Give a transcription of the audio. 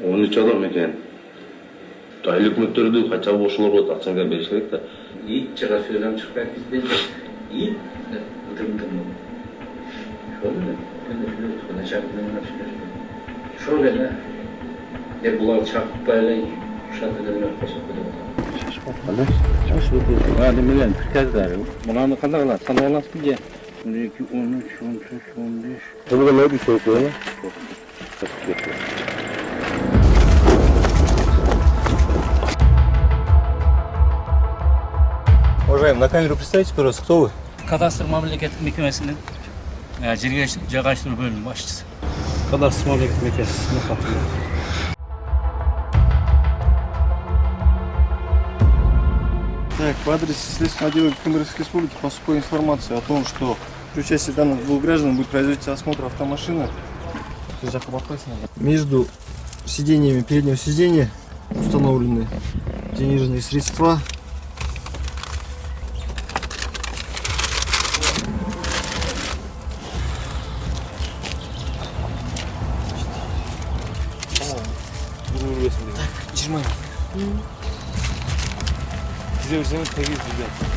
13 адам екен. Айлық өкмөттөрдү кача ошолорго акчаңга бериш керек да. Ит чыга сөзүм чыкпайт бизде. Ит ытым-ытым. Ошол эле. Булар чакпай эле шатырдан кошуп коёбуз. Hadi bilen tükkezler. Bunları kadar alar. Sana olasın diye. 12, 13, 14, 15. Burada ne bir şey koyalım? Уважаемый, на камеру представьте, пожалуйста, кто вы? Кадастр мамлекеттик мекемесинин жерге жайгаштыруу бөлүмүнүн башчысы. Кадастр мамлекеттик мекемесинин катында. Так, в адрес Следственного отдела Кемеровской республики поступила информация о том, что при участии данных двух граждан будет производиться осмотр автомашины. Между сидениями переднего сиденья установлены денежные средства. Так, 20 000. Bize verseniz 800 lira.